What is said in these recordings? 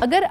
अगर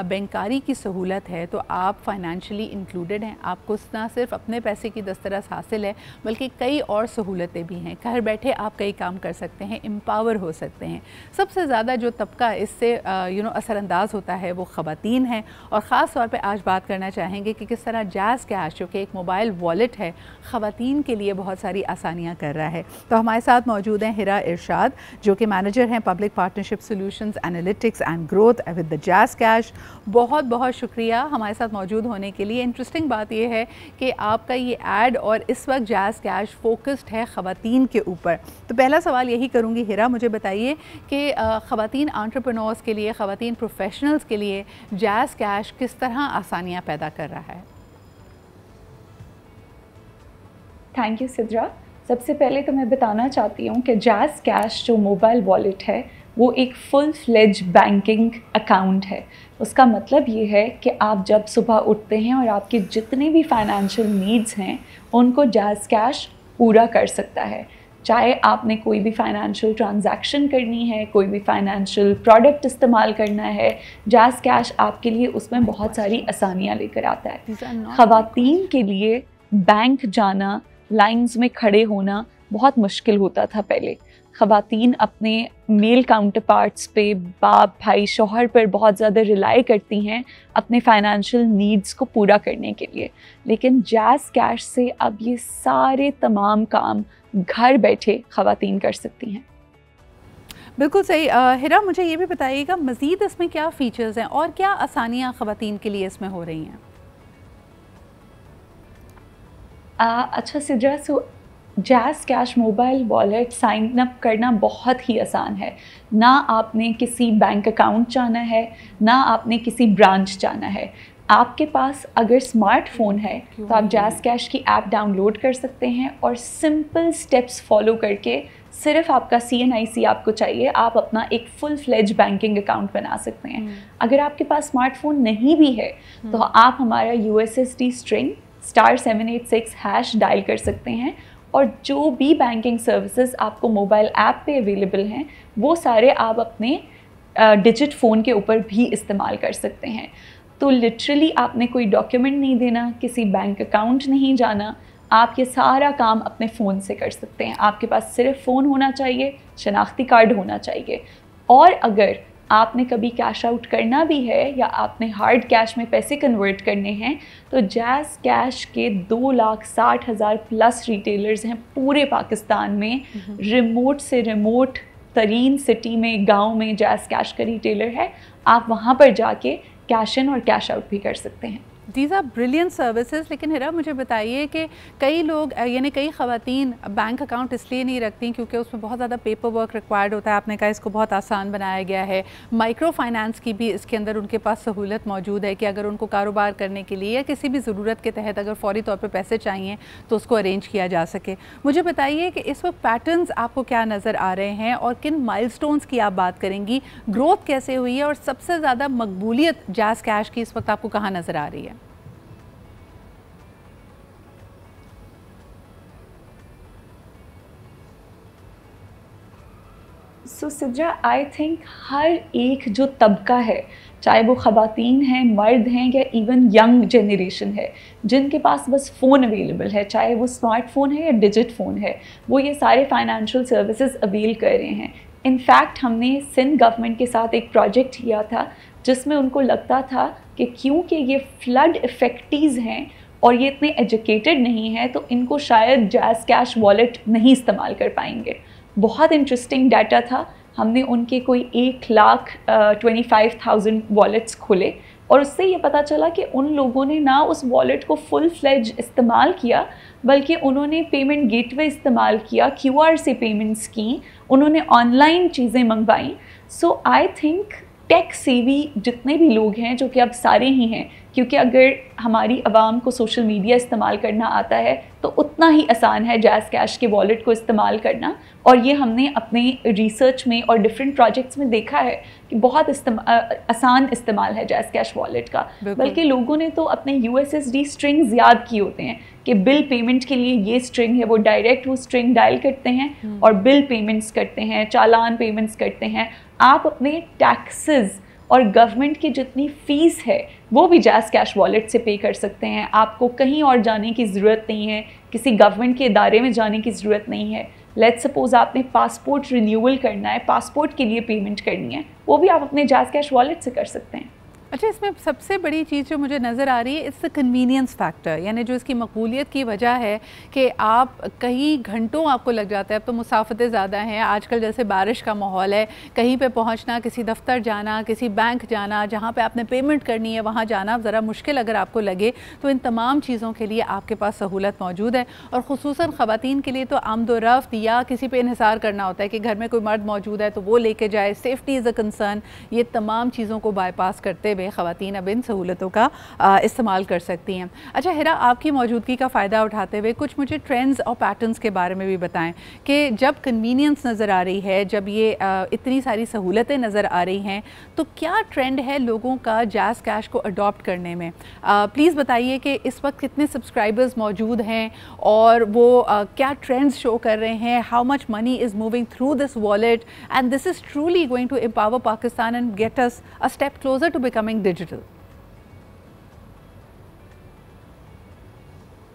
बैंकारी की सहूलत है तो आप फाइनेंशियली इंक्लूडेड हैं। आपको ना सिर्फ अपने पैसे की दस्तरस हासिल है बल्कि कई और सहूलतें भी हैं। घर बैठे आप कई काम कर सकते हैं, एम्पावर हो सकते हैं। सबसे ज़्यादा जो तबका इससे असरअंदाज होता है वो ख़वातीन हैं। और ख़ास तौर पे आज बात करना चाहेंगे कि किस तरह जैज़ कैश जो कि एक मोबाइल वॉलेट है ख़वातीन के लिए बहुत सारी आसानियाँ कर रहा है। तो हमारे साथ मौजूद हैं हिरा इरशाद जो कि मैनेजर हैं public partnership solutions analytics and growth with the jazz cash. बहुत बहुत शुक्रिया हमारे साथ मौजूद होने के लिए। इंटरेस्टिंग बात यह है कि आपका ये ऐड और इस वक्त जैज़ कैश फोकस्ड है ख़वातीन के ऊपर। तो पहला सवाल यही करूँगी हिरा, मुझे बताइए कि ख़वातीन एंटरप्रेन्योर्स के लिए, ख़वातीन प्रोफेशनल्स के लिए जैज़ कैश किस तरह आसानियाँ पैदा कर रहा है? Thank you Sidra. सबसे पहले तो मैं बताना चाहती हूँ कि जैज़ कैश जो मोबाइल वॉलेट है वो एक फुल फ्लेज बैंकिंग अकाउंट है। उसका मतलब ये है कि आप जब सुबह उठते हैं और आपके जितने भी फाइनेंशियल नीड्स हैं उनको जैज़ कैश पूरा कर सकता है। चाहे आपने कोई भी फाइनेंशियल ट्रांजैक्शन करनी है, कोई भी फाइनेंशियल प्रोडक्ट इस्तेमाल करना है, जैज़ कैश आपके लिए उसमें बहुत सारी आसानियाँ लेकर आता है। ख़वातीन के लिए बैंक जाना, लाइंस में खड़े होना बहुत मुश्किल होता था पहले। ख़वातीन अपने मेल काउंटर पार्ट्स पे, बाप भाई शौहर पर बहुत ज़्यादा रिलाई करती हैं अपने फाइनेंशियल नीड्स को पूरा करने के लिए। लेकिन जैज़ कैश से अब ये सारे तमाम काम घर बैठे ख़वातीन कर सकती हैं। बिल्कुल सही। हिरा, मुझे ये भी बताइएगा मज़ीद इसमें क्या फ़ीचर्स हैं और क्या आसानियाँ ख़वातीन के लिए इसमें हो रही हैं? अच्छा Sidra, JazzCash mobile wallet sign up करना बहुत ही आसान है। ना आपने किसी बैंक अकाउंट जाना है, ना आपने किसी ब्रांच जाना है। आपके पास अगर स्मार्टफोन है तो आप जैज़ कैश की ऐप डाउनलोड कर सकते हैं और सिंपल स्टेप्स फॉलो करके सिर्फ आपका CNIC आपको चाहिए, आप अपना एक फुल फ्लेज बैंकिंग अकाउंट बना सकते हैं। अगर आपके पास स्मार्टफोन नहीं भी है तो आप हमारा USSD स्ट्रिंग *786# डायल कर सकते हैं और जो भी बैंकिंग सर्विसेज आपको मोबाइल ऐप पे अवेलेबल हैं वो सारे आप अपने डिजिट फ़ोन के ऊपर भी इस्तेमाल कर सकते हैं। तो लिटरली आपने कोई डॉक्यूमेंट नहीं देना, किसी बैंक अकाउंट नहीं जाना, आप ये सारा काम अपने फ़ोन से कर सकते हैं। आपके पास सिर्फ फ़ोन होना चाहिए, शनाख्ती कार्ड होना चाहिए। और अगर आपने कभी कैश आउट करना भी है या आपने हार्ड कैश में पैसे कन्वर्ट करने हैं तो जैज़ कैश के 2,60,000 प्लस रिटेलर्स हैं पूरे पाकिस्तान में। रिमोट से रिमोट तरीन सिटी में, गांव में जैज़ कैश का रिटेलर है। आप वहां पर जाके कैश इन और कैश आउट भी कर सकते हैं। These are brilliant services. लेकिन हिरा, मुझे बताइए कि कई लोग यानी कई ख़वातीन बैंक अकाउंट इसलिए नहीं रखती क्योंकि उसमें बहुत ज़्यादा पेपर वर्क रिक्वायर्ड होता है। आपने कहा इसको बहुत आसान बनाया गया है। माइक्रो फाइनेंस की भी इसके अंदर उनके पास सहूलत मौजूद है कि अगर उनको कारोबार करने के लिए या किसी भी ज़रूरत के तहत अगर फ़ौरी तौर पर पैसे चाहिए तो उसको अरेंज किया जा सके। मुझे बताइए कि इस वक्त पैटर्न्स आपको क्या नज़र आ रहे हैं और किन माइलस्टोन्स की आप बात करेंगी? ग्रोथ कैसे हुई है और सबसे ज़्यादा मकबूलियत जैज़ कैश की इस वक्त आपको कहाँ नज़र आ रही है? सिद्रा, आई थिंक हर एक जो तबका है, चाहे वो ख़वातीन हैं, मर्द हैं या इवन यंग जनरेशन है, जिनके पास बस फ़ोन अवेलेबल है, चाहे वो स्मार्टफोन है या डिजिट फ़ोन है, वो ये सारे फाइनेंशियल सर्विसेज अवेल कर रहे हैं। इनफैक्ट हमने सिंध गवर्नमेंट के साथ एक प्रोजेक्ट किया था जिसमें उनको लगता था कि क्योंकि ये फ्लड इफेक्टीज़ हैं और ये इतने एजुकेटेड नहीं है तो इनको शायद जैज़ कैश वॉलेट नहीं इस्तेमाल कर पाएंगे। बहुत इंटरेस्टिंग डाटा था। हमने उनके कोई 1,25,000 वॉलेट्स खोले और उससे ये पता चला कि उन लोगों ने ना उस वॉलेट को फुल फ्लेज इस्तेमाल किया बल्कि उन्होंने पेमेंट गेटवे इस्तेमाल किया, QR से पेमेंट्स की, उन्होंने ऑनलाइन चीज़ें मंगवाई। सो आई थिंक टेक सेवी जितने भी लोग हैं, जो कि अब सारे ही हैं, क्योंकि अगर हमारी आवाम को सोशल मीडिया इस्तेमाल करना आता है तो उतना ही आसान है जैज़ कैश के वॉलेट को इस्तेमाल करना। और ये हमने अपने रिसर्च में और डिफरेंट प्रोजेक्ट्स में देखा है कि बहुत आसान इस्तेमाल है जैज़ कैश वॉलेट का। बल्कि लोगों ने तो अपने USSD स्ट्रिंग्स याद किए होते हैं कि बिल पेमेंट के लिए ये स्ट्रिंग है, वो डायरेक्ट वो स्ट्रिंग डायल करते हैं और बिल पेमेंट्स करते हैं, चालान पेमेंट्स करते हैं। आप अपने टैक्सेस और गवर्नमेंट की जितनी फ़ीस है वो भी जैज़ कैश वॉलेट से पे कर सकते हैं। आपको कहीं और जाने की ज़रूरत नहीं है, किसी गवर्नमेंट के इदारे में जाने की ज़रूरत नहीं है। लेट्स सपोज़ आपने पासपोर्ट रिन्यूअल करना है, पासपोर्ट के लिए पेमेंट करनी है, वो भी आप अपने जैज़ कैश वॉलेट से कर सकते हैं। अच्छा, इसमें सबसे बड़ी चीज़ जो मुझे नज़र आ रही है इट्स द कन्वीनियंस फैक्टर, यानी जो इसकी मकबूलियत की वजह है कि आप कई घंटों आपको लग जाता है। अब तो मुसाफतें ज़्यादा हैं, आजकल जैसे बारिश का माहौल है, कहीं पे पहुंचना, किसी दफ्तर जाना, किसी बैंक जाना, जहां पे आपने पेमेंट करनी है वहां जाना ज़रा मुश्किल अगर आपको लगे, तो इन तमाम चीज़ों के लिए आपके पास सहूलत मौजूद है। और ख़ुसूसन ख़वातीन के लिए तो आमदोरफ्त या किसी पे इन्हिसार करना होता है कि घर में कोई मर्द मौजूद है तो वो लेके जाए, सेफ्टी इज़ अ कंसर्न, ये तमाम चीज़ों को बाईपास करते हुए ख़वातीन अब इन सहूलतों का इस्तेमाल कर सकती हैं। अच्छा हिरा, आपकी मौजूदगी का फ़ायदा उठाते हुए कुछ मुझे ट्रेंड्स और पैटर्न्स के बारे में भी बताएं कि जब कन्वीनियंस नज़र आ रही है, जब ये इतनी सारी सहूलतें नज़र आ रही हैं, तो क्या ट्रेंड है लोगों का जैज़ कैश को अडॉप्ट करने में? प्लीज़ बताइए कि इस वक्त कितने सब्सक्राइबर्स मौजूद हैं और वो क्या ट्रेंड्स शो कर रहे हैं, how much money is moving through this wallet and this is truly going to empower Pakistan and get us a step closer to becoming digital.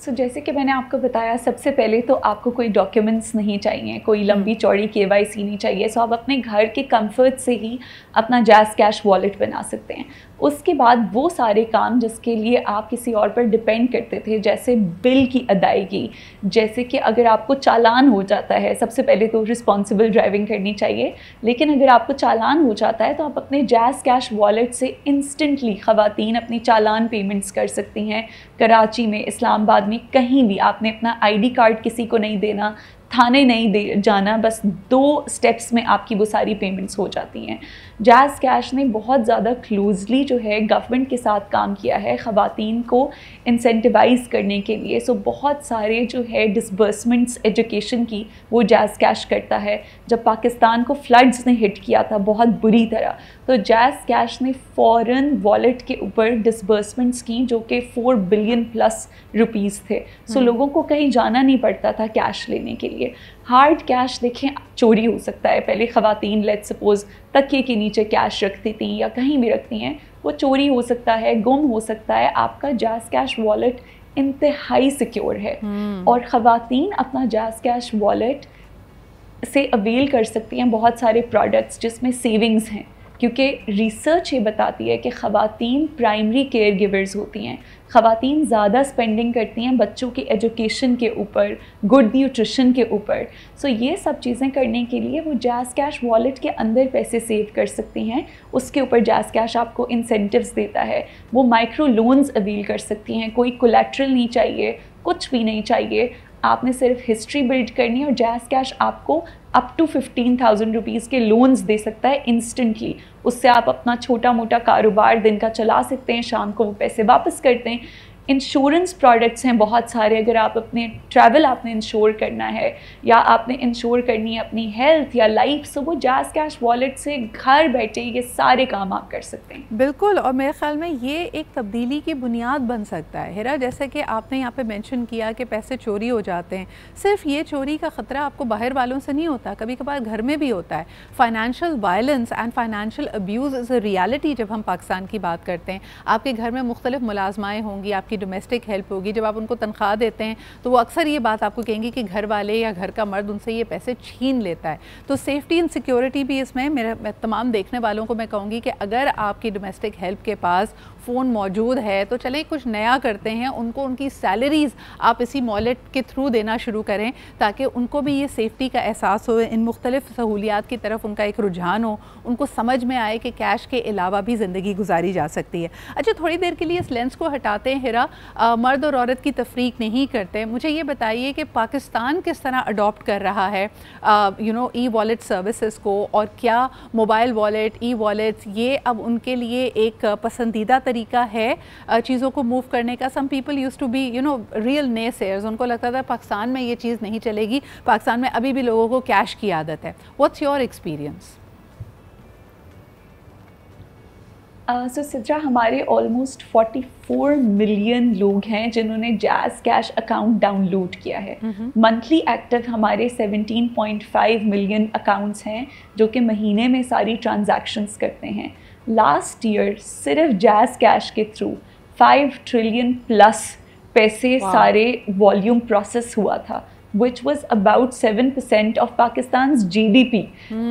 जैसे कि मैंने आपको बताया, सबसे पहले तो आपको कोई डॉक्यूमेंट्स नहीं चाहिए, कोई लंबी चौड़ी KYC नहीं चाहिए। सो आप अपने घर के कंफर्ट से ही अपना जैज़ कैश वॉलेट बना सकते हैं। उसके बाद वो सारे काम जिसके लिए आप किसी और पर डिपेंड करते थे, जैसे बिल की अदायगी, जैसे कि अगर आपको चालान हो जाता है, सबसे पहले तो रिस्पॉन्सिबल ड्राइविंग करनी चाहिए, लेकिन अगर आपको चालान हो जाता है तो आप अपने जैज़ कैश वॉलेट से इंस्टेंटली ख़वातीन अपनी चालान पेमेंट्स कर सकती हैं। कराची में, इस्लामाबाद में, कहीं भी आपने अपना ID कार्ड किसी को नहीं देना, थाने नहीं दे जाना, बस 2 स्टेप्स में आपकी वो सारी पेमेंट्स हो जाती हैं। जैज़ कैश ने बहुत ज़्यादा क्लोजली जो है गवर्नमेंट के साथ काम किया है ख़वातीन को इंसेंटिवाइज़ करने के लिए। सो बहुत सारे जो है डिसबर्समेंट्स एजुकेशन की वो जैज़ कैश करता है। जब पाकिस्तान को फ्लड्स ने हिट किया था बहुत बुरी तरह, तो जैज़ कैश ने फ़ौरन वॉलेट के ऊपर डिसबर्समेंट्स की जो कि 4 बिलियन प्लस रुपीज़ थे। सो लोगों को कहीं जाना नहीं पड़ता था कैश लेने के लिए। हार्ड कैश देखें चोरी हो सकता है, पहले ख़वातीन लेट्स सपोज़ तकिए के नीचे कैश रखती थी या कहीं भी रखती हैं, वो चोरी हो सकता है, गुम हो सकता है। आपका जैज़ कैश वॉलेट इंतहाई सिक्योर है और ख़वातीन अपना जैज़ कैश वॉलेट से अवेल कर सकती हैं बहुत सारे प्रोडक्ट्स जिसमें सेविंग्स हैं, क्योंकि रिसर्च ये बताती है कि ख़वातीन प्राइमरी केयर गिवर्स होती हैं। ख़वातीन ज़्यादा स्पेंडिंग करती हैं बच्चों की एजुकेशन के ऊपर, गुड न्यूट्रिशन के ऊपर। सो ये सब चीज़ें करने के लिए वो जैज़ कैश वॉलेट के अंदर पैसे सेव कर सकती हैं। उसके ऊपर जैज़ कैश आपको इंसेंटिव्स देता है। वो माइक्रो लोन्स अवेल कर सकती हैं, कोई कोलैटरल नहीं चाहिए, कुछ भी नहीं चाहिए, आपने सिर्फ हिस्ट्री बिल्ड करनी है और जैज़ कैश आपको अप टू 15,000 रुपीज़ के लोन्स दे सकता है इंस्टेंटली। उससे आप अपना छोटा मोटा कारोबार दिन का चला सकते हैं, शाम को वो पैसे वापस करते हैं। इंश्योरेंस प्रोडक्ट्स हैं बहुत सारे, अगर आप अपने ट्रैवल आपने इंश्योर करना है या आपने इंश्योर करनी है अपनी हेल्थ या लाइफ, सो वो जैज़ कैश वॉलेट से घर बैठे ये सारे काम आप कर सकते हैं। बिल्कुल, और मेरे ख्याल में ये एक तब्दीली की बुनियाद बन सकता है। हिरा, जैसे कि आपने यहाँ पे मेंशन किया कि पैसे चोरी हो जाते हैं, सिर्फ ये चोरी का ख़तरा आपको बाहर वालों से नहीं होता, कभी कभार घर में भी होता है। Financial violence and financial abuse is a reality. जब हम पाकिस्तान की बात करते हैं, आपके घर में मुख्तलिफ मुलाजमाएँ होंगी, आपकी डोमेस्टिक हेल्प होगी, जब आप उनको तनख्वाह देते हैं तो वो अक्सर ये बात आपको कहेंगे कि घर वाले या घर का मर्द उनसे ये पैसे छीन लेता है। तो सेफ्टी एंड सिक्योरिटी भी इसमें मैं तमाम देखने वालों को मैं कहूँगी कि अगर आपकी डोमेस्टिक हेल्प के पास फ़ोन मौजूद है तो चले कुछ नया करते हैं, उनको उनकी सैलरीज़ आप इसी वॉलेट के थ्रू देना शुरू करें ताकि उनको भी ये सेफ्टी का एहसास हो, इन मुख्तलिफ सहूलियात की तरफ उनका एक रुझान हो, उनको समझ में आए कि कैश के अलावा भी ज़िंदगी गुजारी जा सकती है। अच्छा, थोड़ी देर के लिए इस लेंस को हटाते हैं हिरा, मर्द और औरत की तफरीक नहीं करते। मुझे ये बताइए कि पाकिस्तान किस तरह अडॉप्ट कर रहा है ई वॉलेट सर्विसेज को, और क्या मोबाइल वॉलेट, ई वॉलेट्स ये अब उनके लिए एक पसंदीदा तरीका है चीज़ों को मूव करने का? Some people used to be real naysayers, उनको लगता था पाकिस्तान में ये चीज़ नहीं चलेगी, पाकिस्तान में अभी भी लोगों को कैश की आदत है। What's your experience? So Sidra, हमारे ऑलमोस्ट 44 मिलियन लोग हैं जिन्होंने जैज़ कैश अकाउंट डाउनलोड किया है। मंथली एक्टिव हमारे 17.5 मिलियन अकाउंट्स हैं जो कि महीने में सारी ट्रांजैक्शंस करते हैं। लास्ट ईयर सिर्फ जैज़ कैश के थ्रू 5 ट्रिलियन प्लस पैसे सारे वॉल्यूम प्रोसेस हुआ था, which was about 7% of Pakistan's GDP।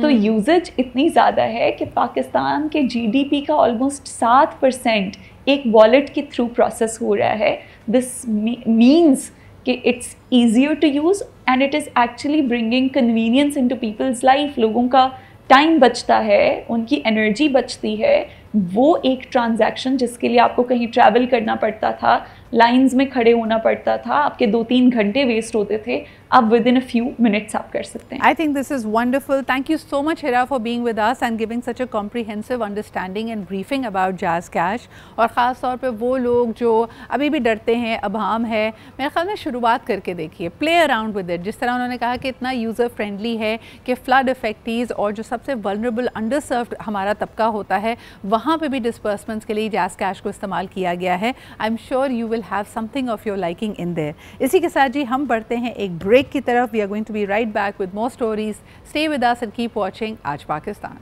तो यूजेज इतनी ज़्यादा है कि पाकिस्तान के GDP का ऑलमोस्ट 7% एक वॉलेट के थ्रू प्रोसेस हो रहा है। दिस मीन्स कि it's easier to use and it is actually bringing convenience into people's life. लोगों का टाइम बचता है, उनकी एनर्जी बचती है। वो एक ट्रांजैक्शन जिसके लिए आपको कहीं ट्रैवल करना पड़ता था, लाइंस में खड़े होना पड़ता था, आपके 2-3 घंटे वेस्ट होते थे, अब with in a few minutes आप कर सकते हैं। I think this is wonderful. Thank you so much Hira for being with us and giving such a comprehensive understanding and briefing about jazz cash. और ख़ास तौर पे वो लोग जो अभी भी डरते हैं, अभाम है, मेरे ख्याल में शुरुआत करके देखिए, प्ले अराउंड विद इट। जिस तरह उन्होंने कहा कि इतना यूज़र फ्रेंडली है कि फ्लड इफेक्टीज़ और जो सबसे वल्नरेबल अंडरसर्व्ड हमारा तबका होता है, वहाँ पे भी डिस्पर्समेंट्स के लिए जैज़ कैश को इस्तेमाल किया गया है। I am sure you will have something of your liking in their. इसी के साथ जी हम बढ़ते हैं एक ब्रेक की तरफ। We are going to be right back with more stories. Stay with us and keep watching Aaj Pakistan.